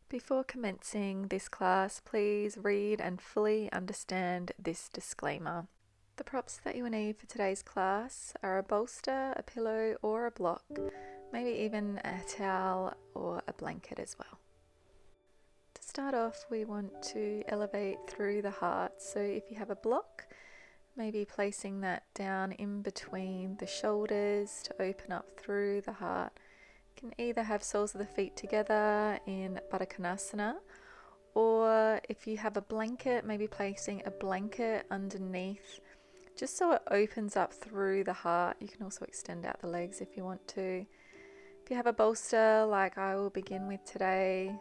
Before commencing this class, please read and fully understand this disclaimer. The props that you will need for today's class are a bolster, a pillow or a block, maybe even a towel or a blanket as well. To start off, we want to elevate through the heart. So if you have a block, maybe placing that down in between the shoulders to open up through the heart. You can either have soles of the feet together in Baddha Konasana, or if you have a blanket, maybe placing a blanket underneath just so it opens up through the heart. You can also extend out the legs if you want to. If you have a bolster like I will begin with today,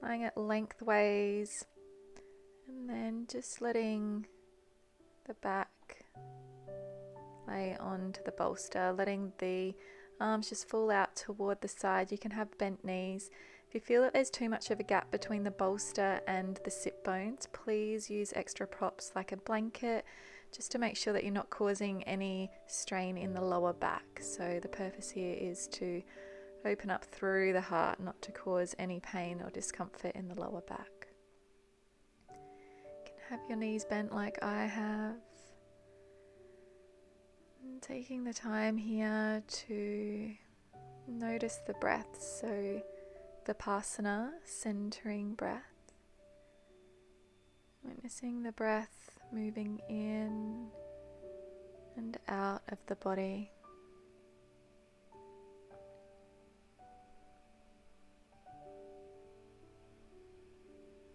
lying it lengthways and then just letting the back lay onto the bolster, letting the arms just fall out toward the side. You can have bent knees. If you feel that there's too much of a gap between the bolster and the sit bones, please use extra props like a blanket just to make sure that you're not causing any strain in the lower back. So the purpose here is to open up through the heart, not to cause any pain or discomfort in the lower back. You can have your knees bent like I have. And taking the time here to notice the breath, so Vipassana, centering breath. Witnessing the breath moving in and out of the body.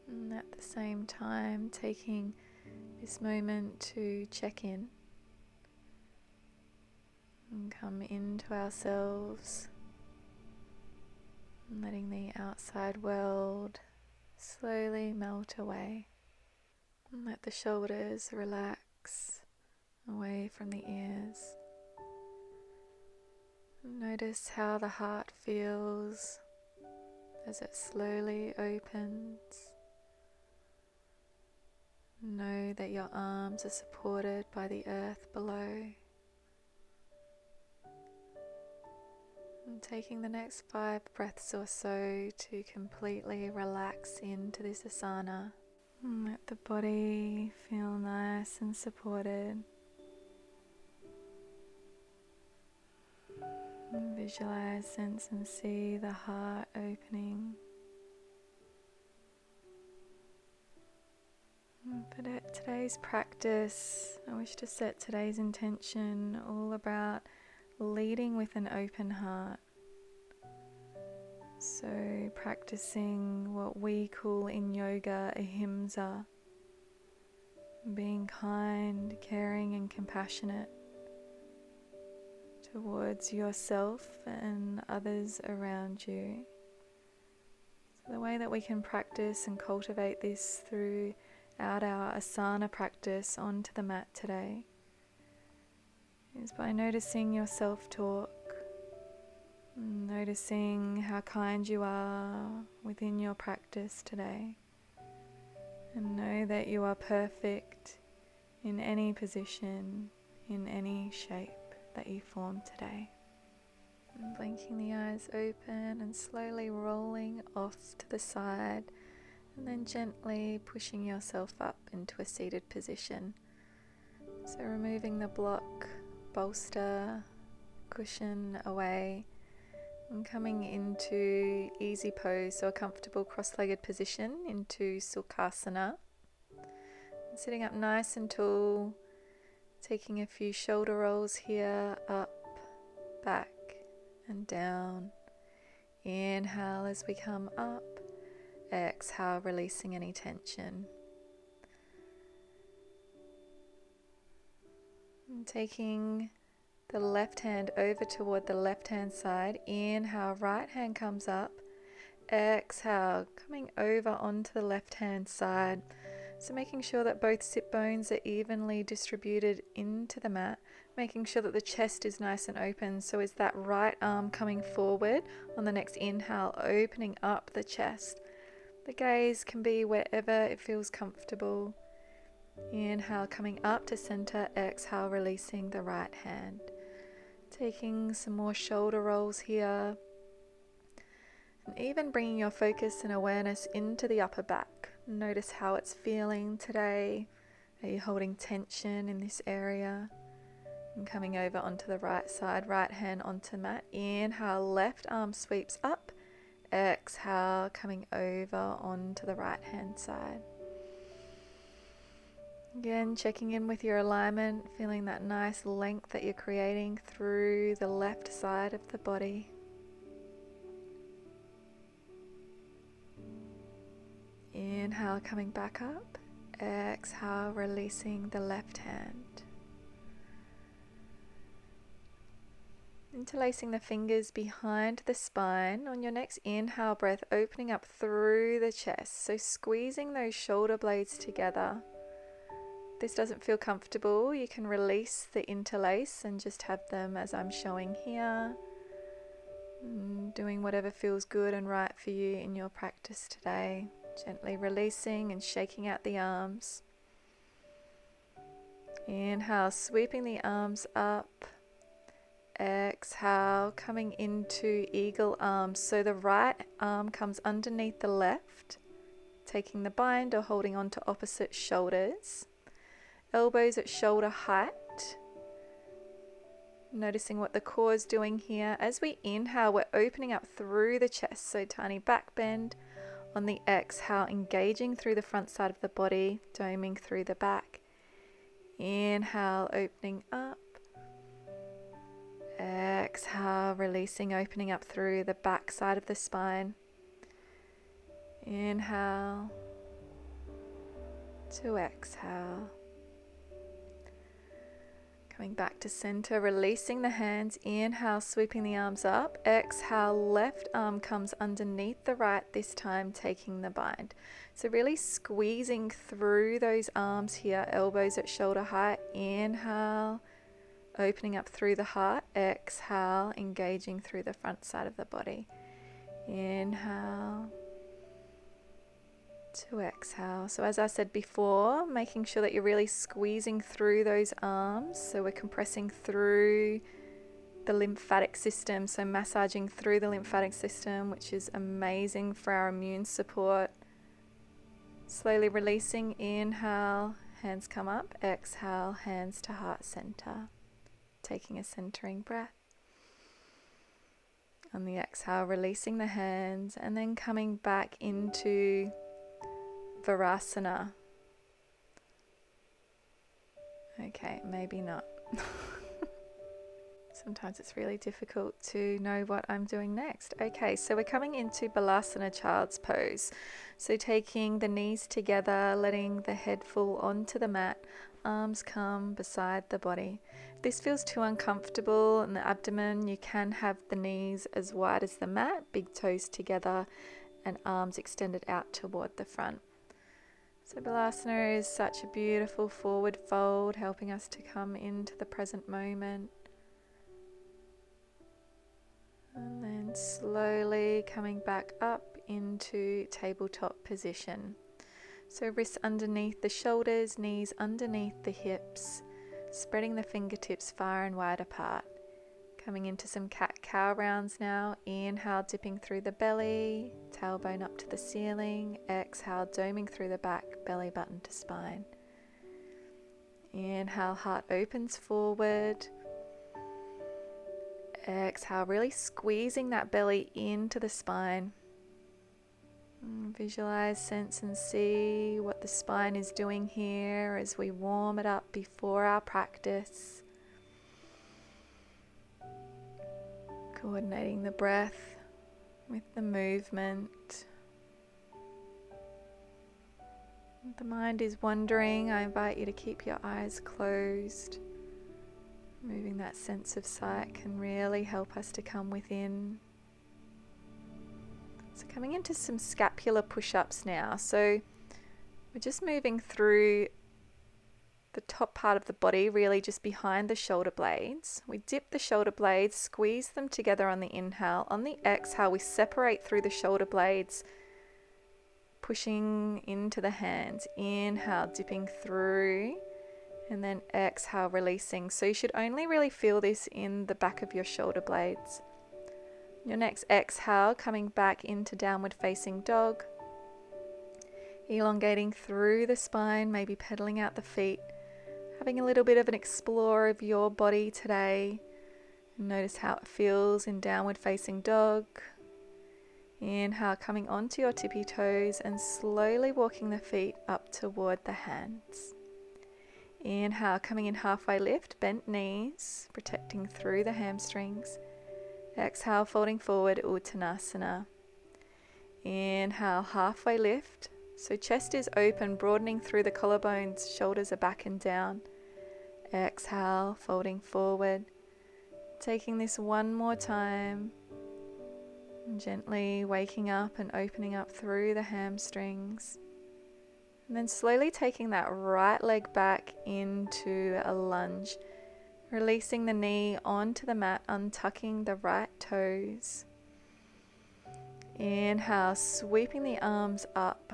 And at the same time, taking this moment to check in and come into ourselves, and letting the outside world slowly melt away. And let the shoulders relax away from the ears. And notice how the heart feels as it slowly opens. Know that your arms are supported by the earth below. And taking the next 5 breaths or so to completely relax into this asana. And let the body feel nice and supported. And visualize, sense and see the heart opening. And for today's practice, I wish to set today's intention all about leading with an open heart. So practicing what we call in yoga ahimsa, being kind, caring and compassionate towards yourself and others around you. So the way that we can practice and cultivate this throughout our asana practice onto the mat today is by noticing your self-talk, noticing how kind you are within your practice today, and know that you are perfect in any position, in any shape that you form today. And blinking the eyes open and slowly rolling off to the side, and then gently pushing yourself up into a seated position. So removing the block, bolster, cushion away, and coming into easy pose, so a comfortable cross-legged position into Sukhasana. And sitting up nice and tall, taking a few shoulder rolls here, up, back and down. Inhale as we come up, exhale releasing any tension. And taking the left hand over toward the left hand side. Inhale, right hand comes up. Exhale, coming over onto the left hand side. So making sure that both sit bones are evenly distributed into the mat, making sure that the chest is nice and open. So is that right arm coming forward on the next inhale, opening up the chest. The gaze can be wherever it feels comfortable. Inhale, coming up to center. Exhale, releasing the right hand. Taking some more shoulder rolls here. And even bringing your focus and awareness into the upper back. Notice how it's feeling today. Are you holding tension in this area? And coming over onto the right side, right hand onto mat. Inhale, left arm sweeps up. Exhale, coming over onto the right hand side. Again, checking in with your alignment, feeling that nice length that you're creating through the left side of the body. Inhale, coming back up. Exhale, releasing the left hand. Interlacing the fingers behind the spine. On your next inhale breath, opening up through the chest. So squeezing those shoulder blades together. If this doesn't feel comfortable, you can release the interlace and just have them as I'm showing here. Doing whatever feels good and right for you in your practice today. Gently releasing and shaking out the arms. Inhale, sweeping the arms up. Exhale, coming into eagle arms. So the right arm comes underneath the left, taking the bind or holding on to opposite shoulders. Elbows at shoulder height. Noticing what the core is doing here. As we inhale, we're opening up through the chest. So tiny back bend. On the exhale, engaging through the front side of the body, doming through the back. Inhale, opening up. Exhale, releasing, opening up through the back side of the spine. Inhale to exhale. Coming back to center, releasing the hands. Inhale, sweeping the arms up. Exhale, left arm comes underneath the right, this time taking the bind. So really squeezing through those arms here, elbows at shoulder height. Inhale, opening up through the heart. Exhale, engaging through the front side of the body. Inhale to exhale. So as I said before, making sure that you're really squeezing through those arms. So we're compressing through the lymphatic system. So massaging through the lymphatic system, which is amazing for our immune support. Slowly releasing. Inhale, hands come up. Exhale, hands to heart center. Taking a centering breath. On the exhale, releasing the hands and then coming back into Virasana. Okay, maybe not. Sometimes it's really difficult to know what I'm doing next. Okay, so we're coming into Balasana, child's pose. So taking the knees together, letting the head fall onto the mat, arms come beside the body. If this feels too uncomfortable in the abdomen, you can have the knees as wide as the mat, big toes together and arms extended out toward the front. So Balasana is such a beautiful forward fold, helping us to come into the present moment. And then slowly coming back up into tabletop position. So wrists underneath the shoulders, knees underneath the hips, spreading the fingertips far and wide apart. Coming into some cat-cow rounds now. Inhale, dipping through the belly, tailbone up to the ceiling. Exhale, doming through the back, belly button to spine. Inhale, heart opens forward. Exhale, really squeezing that belly into the spine. Visualize, sense and see what the spine is doing here as we warm it up before our practice. Coordinating the breath with the movement. If the mind is wandering, I invite you to keep your eyes closed. Moving that sense of sight can really help us to come within. So coming into some scapular push-ups now. So we're just moving through the top part of the body, really just behind the shoulder blades. We dip the shoulder blades, squeeze them together on the inhale. On the exhale, we separate through the shoulder blades, pushing into the hands. Inhale, dipping through, and then exhale, releasing. So you should only really feel this in the back of your shoulder blades. Your next exhale, coming back into downward facing dog. Elongating through the spine, maybe pedaling out the feet. Having a little bit of an explore of your body today. Notice how it feels in downward facing dog. Inhale, coming onto your tippy toes and slowly walking the feet up toward the hands. Inhale, coming in halfway lift, bent knees, protecting through the hamstrings. Exhale, folding forward, Uttanasana. Inhale, halfway lift. So chest is open, broadening through the collarbones, shoulders are back and down. Exhale, folding forward. Taking this one more time. Gently waking up and opening up through the hamstrings. And then slowly taking that right leg back into a lunge. Releasing the knee onto the mat, untucking the right toes. Inhale, sweeping the arms up.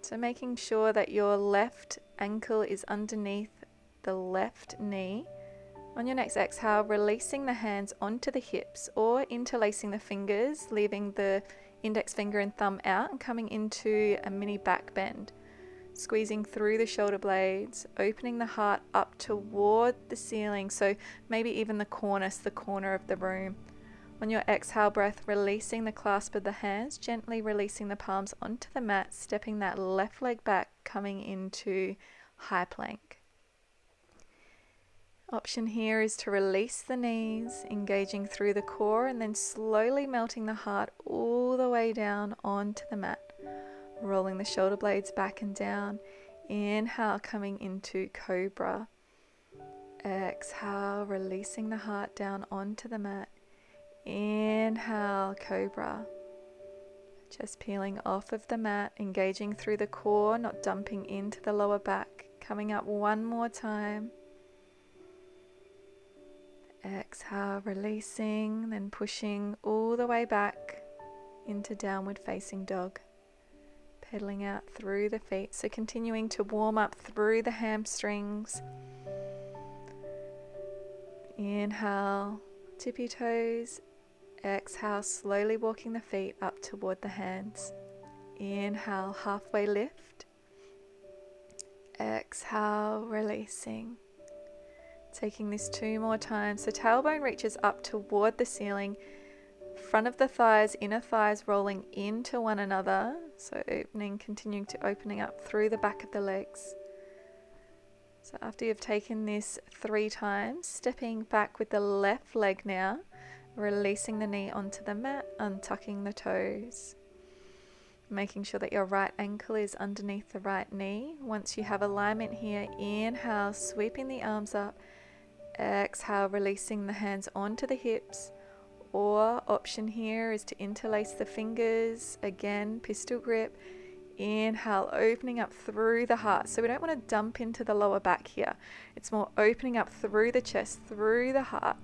So making sure that your left ankle is underneath the left knee. On your next exhale, releasing the hands onto the hips or interlacing the fingers, leaving the index finger and thumb out and coming into a mini back bend. Squeezing through the shoulder blades, opening the heart up toward the ceiling, so maybe even the cornice, the corner of the room. On your exhale breath, releasing the clasp of the hands, gently releasing the palms onto the mat, stepping that left leg back, coming into high plank. Option here is to release the knees, engaging through the core, and then slowly melting the heart all the way down onto the mat. Rolling the shoulder blades back and down. Inhale, coming into cobra. Exhale, releasing the heart down onto the mat. Inhale, cobra. Just peeling off of the mat, engaging through the core, not dumping into the lower back. Coming up one more time. Exhale, releasing, then pushing all the way back into downward facing dog. Pedaling out through the feet. So continuing to warm up through the hamstrings. Inhale, tippy toes. Exhale, slowly walking the feet up toward the hands. Inhale, halfway lift. Exhale, releasing. Taking this 2 more times. So tailbone reaches up toward the ceiling. Front of the thighs, inner thighs rolling into one another. So opening, continuing to opening up through the back of the legs. So after you've taken this 3 times, stepping back with the left leg now. Releasing the knee onto the mat, untucking the toes. Making sure that your right ankle is underneath the right knee. Once you have alignment here, inhale, sweeping the arms up. Exhale, releasing the hands onto the hips. Or option here is to interlace the fingers. Again, pistol grip. Inhale, opening up through the heart. So we don't want to dump into the lower back here. It's more opening up through the chest, through the heart.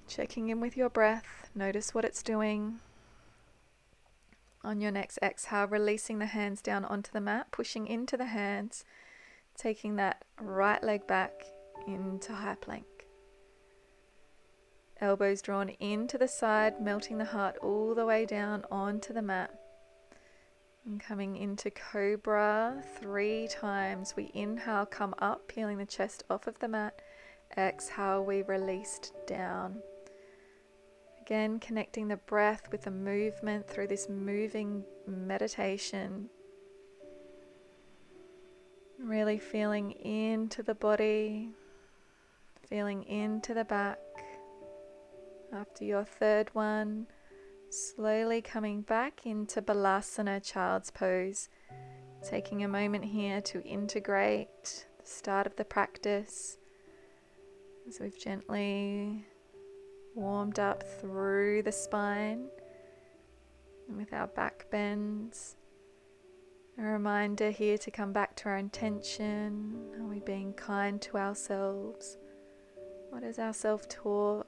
Checking in with your breath. Notice what it's doing. On your next exhale, releasing the hands down onto the mat, pushing into the hands, taking that right leg back into high plank. Elbows drawn into the side, melting the heart all the way down onto the mat. And coming into cobra 3 times. We inhale, come up, peeling the chest off of the mat. Exhale, we released down. Again, connecting the breath with the movement through this moving meditation. Really feeling into the body, feeling into the back. After your 3rd one, slowly coming back into Balasana, child's pose. Taking a moment here to integrate the start of the practice as we've gently warmed up through the spine and with our back bends. A reminder here to come back to our intention. Are we being kind to ourselves? What is our self-talk?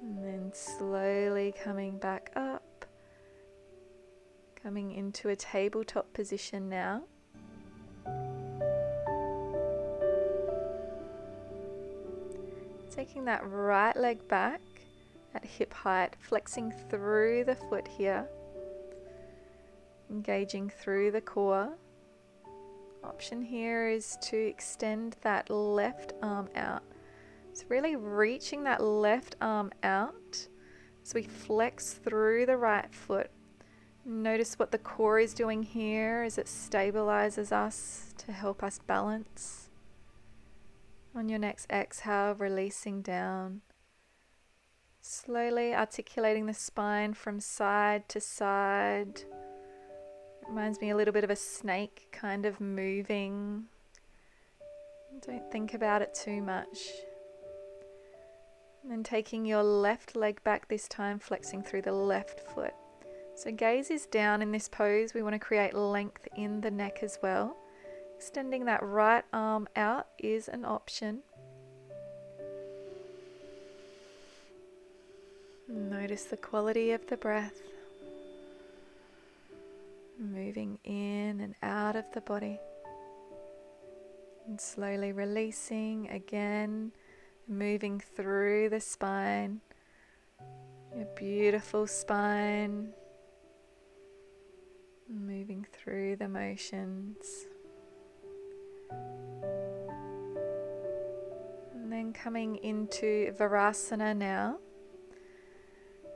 And then slowly coming back up, coming into a tabletop position now. Taking that right leg back at hip height, flexing through the foot here, engaging through the core. Option here is to extend that left arm out. So really reaching that left arm out as we flex through the right foot. Notice what the core is doing here as it stabilizes us to help us balance. On your next exhale, releasing down. Slowly articulating the spine from side to side. Reminds me a little bit of a snake kind of moving. Don't think about it too much. And then taking your left leg back this time, flexing through the left foot. So gaze is down in this pose. We want to create length in the neck as well. Extending that right arm out is an option. Notice the quality of the breath. Moving in and out of the body. And slowly releasing again, moving through the spine. Your beautiful spine. Moving through the motions. And then coming into Virasana now.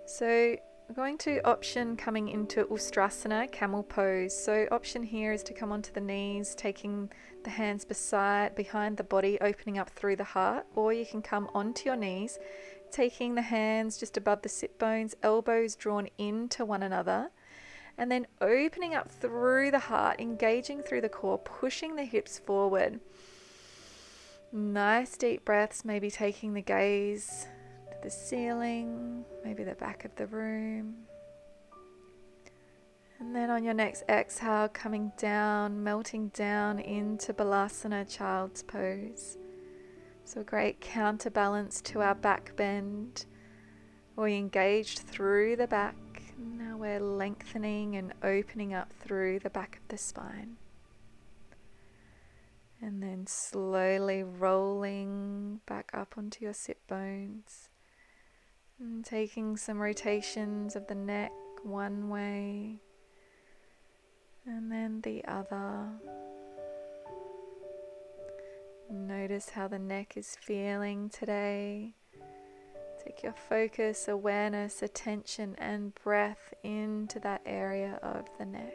So we're going to option coming into Ustrasana, camel pose. So option here is to come onto the knees, taking the hands behind the body, opening up through the heart. Or you can come onto your knees, taking the hands just above the sit bones, elbows drawn into one another. And then opening up through the heart, engaging through the core, pushing the hips forward. Nice deep breaths, maybe taking the gaze to the ceiling, maybe the back of the room. And then on your next exhale, coming down, melting down into Balasana, child's pose. So a great counterbalance to our back bend. We engaged through the back. Now we're lengthening and opening up through the back of the spine. And then slowly rolling back up onto your sit bones. And taking some rotations of the neck one way and then the other. Notice how the neck is feeling today. Take your focus, awareness, attention and breath into that area of the neck.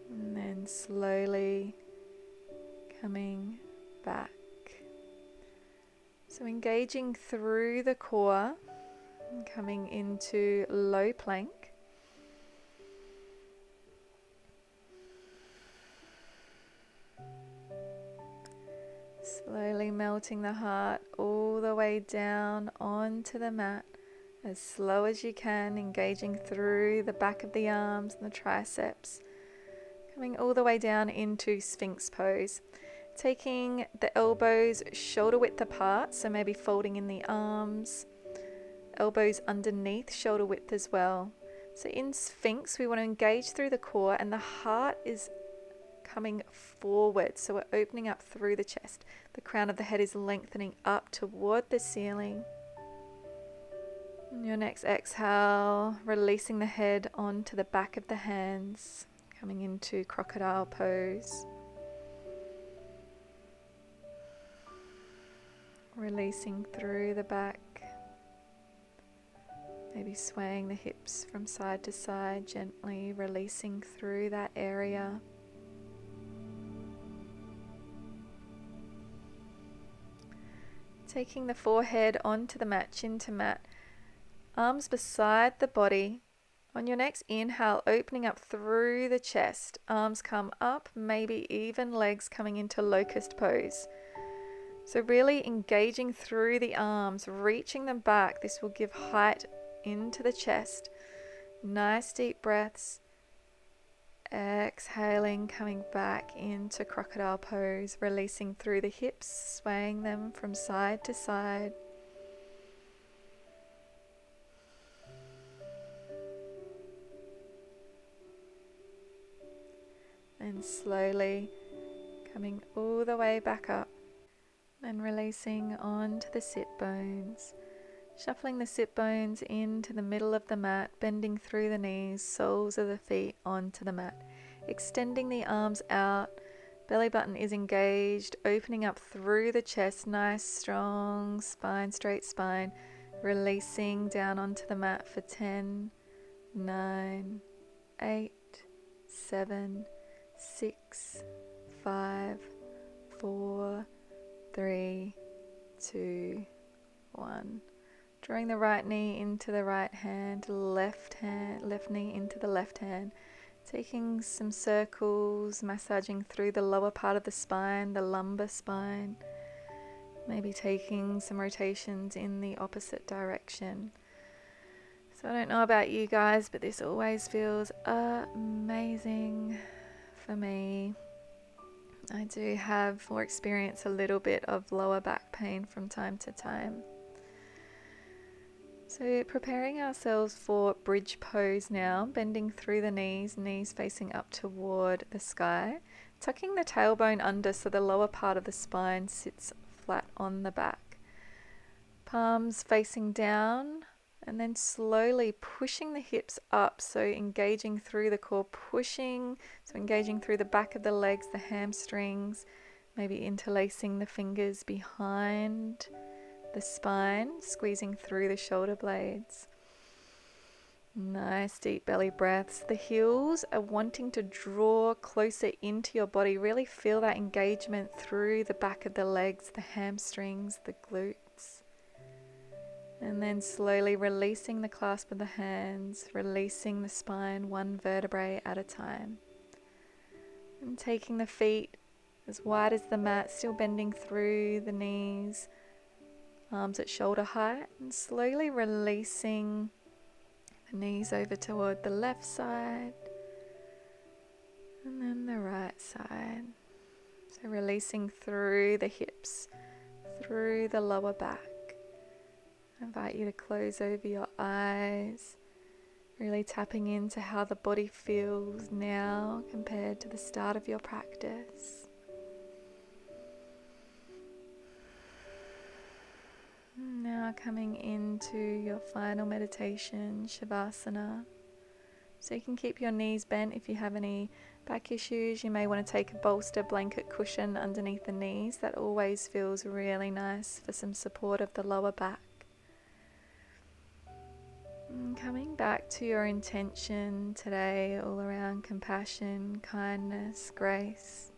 And then slowly coming back. So engaging through the core and coming into low plank. Slowly melting the heart all the way down onto the mat as slow as you can, engaging through the back of the arms and the triceps. Coming all the way down into Sphinx pose. Taking the elbows shoulder width apart, so maybe folding in the arms. Elbows underneath shoulder width as well. So in Sphinx we want to engage through the core and the heart is coming forward, so we're opening up through the chest. The crown of the head is lengthening up toward the ceiling. On your next exhale, releasing the head onto the back of the hands, coming into crocodile pose. Releasing through the back, maybe swaying the hips from side to side, gently releasing through that area. Taking the forehead onto the mat, chin to mat, arms beside the body. On your next inhale, opening up through the chest, arms come up, maybe even legs coming into locust pose. So really engaging through the arms, reaching them back. This will give height into the chest. Nice deep breaths. Exhaling, coming back into crocodile pose, releasing through the hips, swaying them from side to side. And slowly Coming all the way back up and releasing onto the sit bones. Shuffling the sit bones into the middle of the mat, bending through the knees, soles of the feet onto the mat. Extending the arms out, belly button is engaged, opening up through the chest, nice strong spine, straight spine. Releasing down onto the mat for 10, 9, 8, 7, 6, 5, 4, 3, 2, 1. Drawing the right knee into the right hand, left knee into the left hand. Taking some circles, massaging through the lower part of the spine, the lumbar spine. Maybe taking some rotations in the opposite direction. So I don't know about you guys, but this always feels amazing for me. I do have or experience a little bit of lower back pain from time to time. So preparing ourselves for bridge pose now, bending through the knees, knees facing up toward the sky, tucking the tailbone under so the lower part of the spine sits flat on the back. Palms facing down, and then slowly pushing the hips up, so engaging through the core, so engaging through the back of the legs, the hamstrings, maybe interlacing the fingers behind the spine, squeezing through the shoulder blades. Nice deep belly breaths. The heels are wanting to draw closer into your body. Really feel that engagement through the back of the legs, the hamstrings, the glutes. And then slowly releasing the clasp of the hands, releasing the spine one vertebrae at a time. And taking the feet as wide as the mat, still bending through the knees, arms at shoulder height, and slowly releasing the knees over toward the left side and then the right side. So releasing through the hips, through the lower back. I invite you to close over your eyes, really tapping into how the body feels now compared to the start of your practice. Now coming into your final meditation, Shavasana. So you can keep your knees bent if you have any back issues. You may want to take a bolster, blanket, cushion underneath the knees. That always feels really nice for some support of the lower back. And coming back to your intention today, all around compassion, kindness, grace.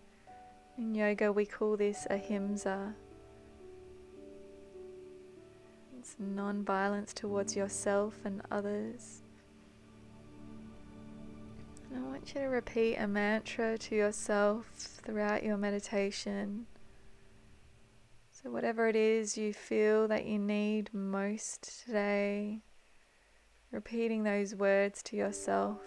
In yoga we call this ahimsa. It's non-violence towards yourself and others. And I want you to repeat a mantra to yourself throughout your meditation. So whatever it is you feel that you need most today, repeating those words to yourself.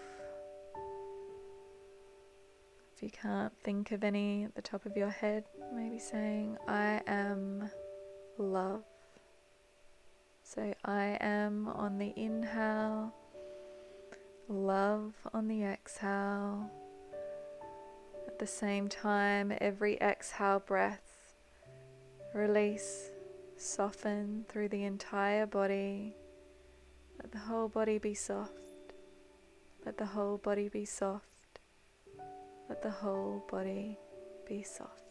If you can't think of any at the top of your head, maybe saying, I am love. So I am on the inhale, love on the exhale. At the same time, every exhale breath, release, soften through the entire body. Let the whole body be soft. Let the whole body be soft. Let the whole body be soft.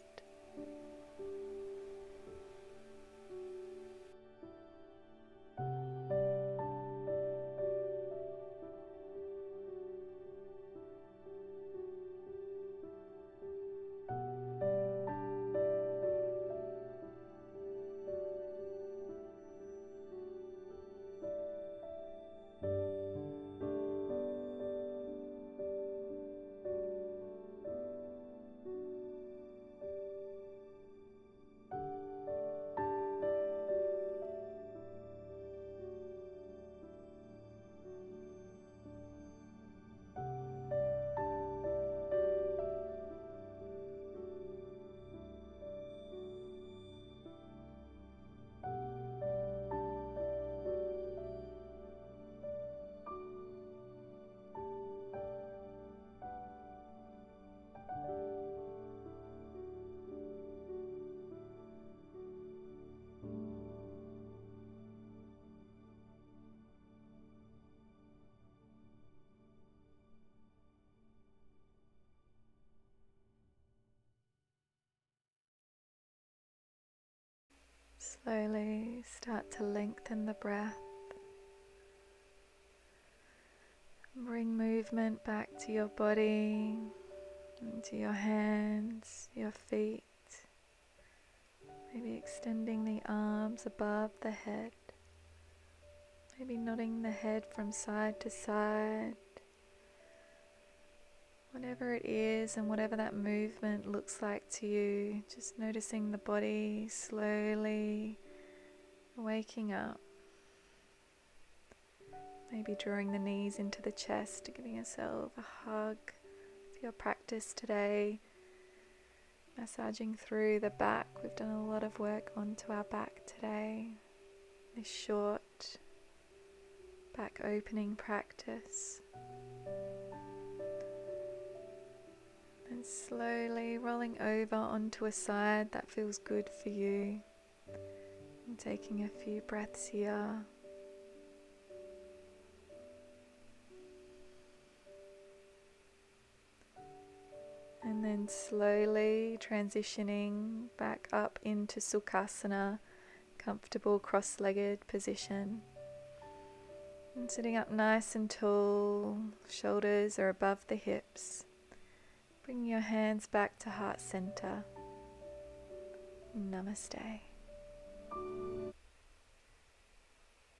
Slowly start to lengthen the breath. Bring movement back to your body, into your hands, your feet. Maybe extending the arms above the head. Maybe nodding the head from side to side. Whatever it is and whatever that movement looks like to you, just noticing the body slowly waking up. Maybe drawing the knees into the chest, giving yourself a hug for your practice today. Massaging through the back. We've done a lot of work onto our back today. This short back opening practice. And slowly rolling over onto a side that feels good for you. And taking a few breaths here. And then slowly transitioning back up into Sukhasana, comfortable cross-legged position. And sitting up nice and tall, shoulders are above the hips. Bring your hands back to heart center. Namaste.